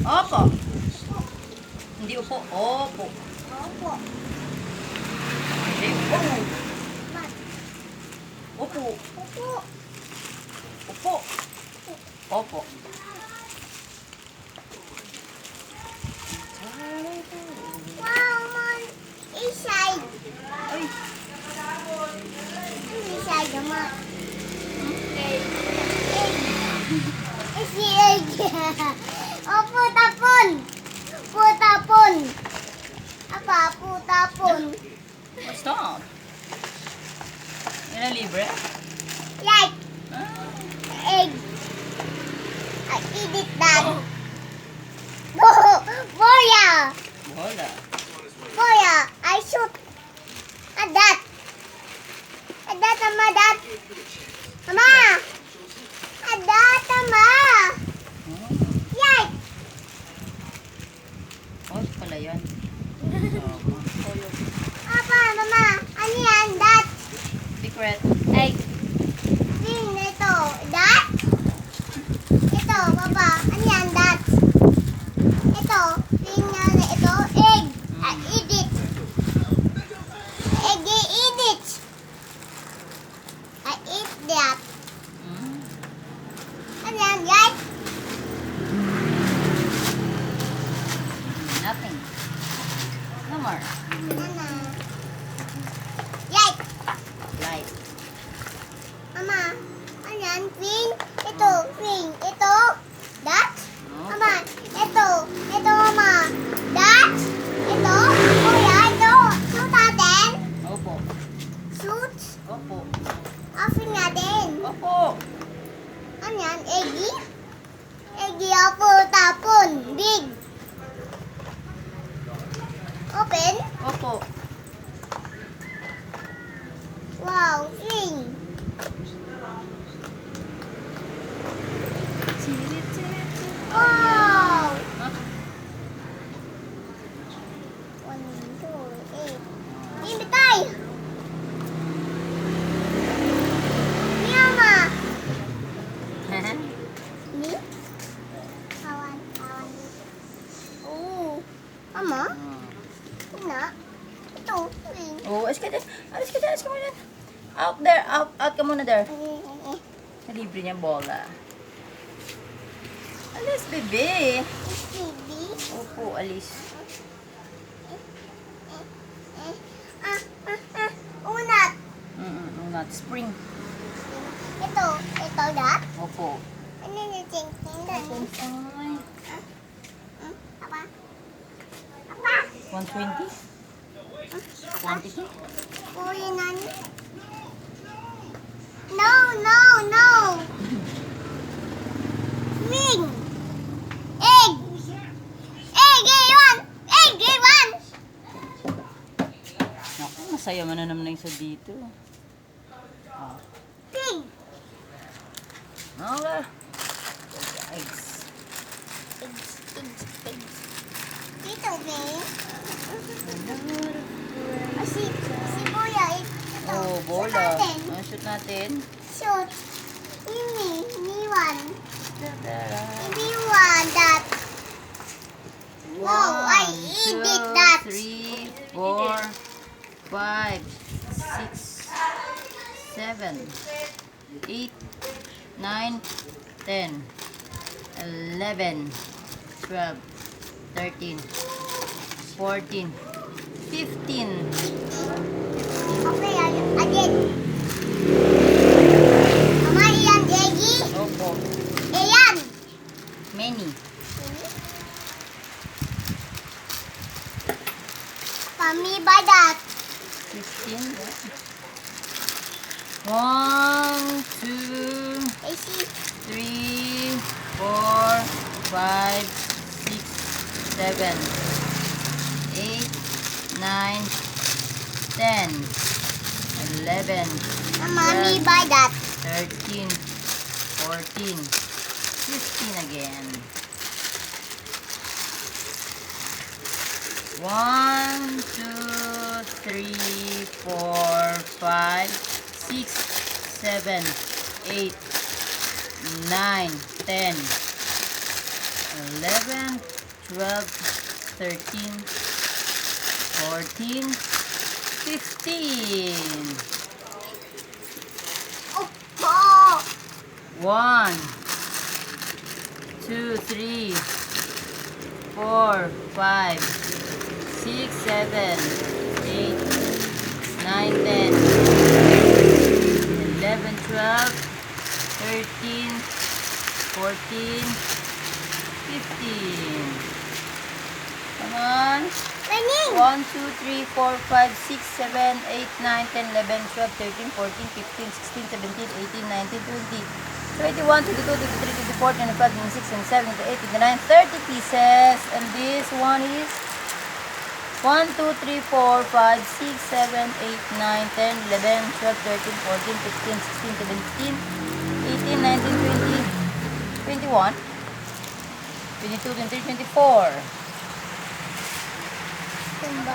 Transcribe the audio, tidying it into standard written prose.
Opo. Hindi upo. Opo. Opo. Hindi. Opo. Opo. Opo. Opo. Opo. Wow, man. Inside. Ay. Inside naman. Egg. Si egg. Opo, tapon. Putapon. Apa, putapon. What's that? Yan na libre? Like Ah. egg. I eat it that. Boya. Wala. Boya. I shoot. At that. At that, ama, that. Ama. At that, ama. Like. Oh, pala yan. Apa, mama. Ano yan? That. Secret. Egg. Thing, ito. That. Ito, papa. Ano yan? That. Ito. Thing na ito. Egg. I eat it. Egg, I eat it. I eat that. Mm. Ano yan? Right? Nothing. No more. Ano? Right. Light. Mama. Ano yan? Thing. Ito. Thing. Ito. That. Mama. Ito. Ito, mama. That. Ito. Kuya, ito. Shoot natin. Opo. Shoot. Opo. Open natin. Opo. Ano yan? Eggy? Eggy, apo, tapon. Big. Open. Opo. Wow, ring. Wow. Huh? 1, 2, 8. Imitay. Mama. Ni? Kawan, kawan. Oh. Mama? Ina. Ito, ring. Oh, alis ka dyan. Alis ka dyan. Alis ka muna. Out there. Out ka muna there. Libre niyang bola. Alis, bebe. Baby. Opo, alis. Unat. Not spring. Ito dat. Opo. Ano yung ting-ting doon? Ay. Apa? Apa? 120? Quantity? Kuya nani? No, no, no. Ring. Egg. Egg, A1. Egg, A1. Naku, masaya mananam na yung sa dito. Oh. Pig. Okay. Eggs. Eggs, eggs, eggs. Dito, babe. Si Kuya, ito. Oh, Shoot bola. natin. Ano shoot natin? Shoot. Ini one. Tara. Ini one, that. No, I eat it, that. 3, 4, 5, 6, 7, 8, 9, 10, 11, 12, 13, 14, 15. Okay, again. Mama, iyan, Eggy. Opo. Iyan. Many. Mami, by that. 15. 1, 2, I see. 3, 4, 5, 6, 7, 8, 9, 10, 11, Mami, by that. 13, 14, 15 again. 1, 2, 3, 4, 5, 6, 7, 8, 9, 10, 11, 12, 13, 14, 15. Oh. 1, 2, 3, 4, 5, 6, 7, 8, 9, 10, 11, 12, 13, 14, 15. Come on. Running. 1, 2, 3, 4, 5, 6, 7, 8, 9, 10, 11, 12, 13, 14, 15, 16, 17, 18, 19, 20, 21, 22, 23, 24, 25, 26, 27, 28, 29, 30 pieces. And this one is 1, 2, 3, 4, 5, 6, 7, 8, 9, 10, 11, 12, 13, 14, 15, 16, 17, 18, 19, 20, 21, 22, 23, 24. Tumba.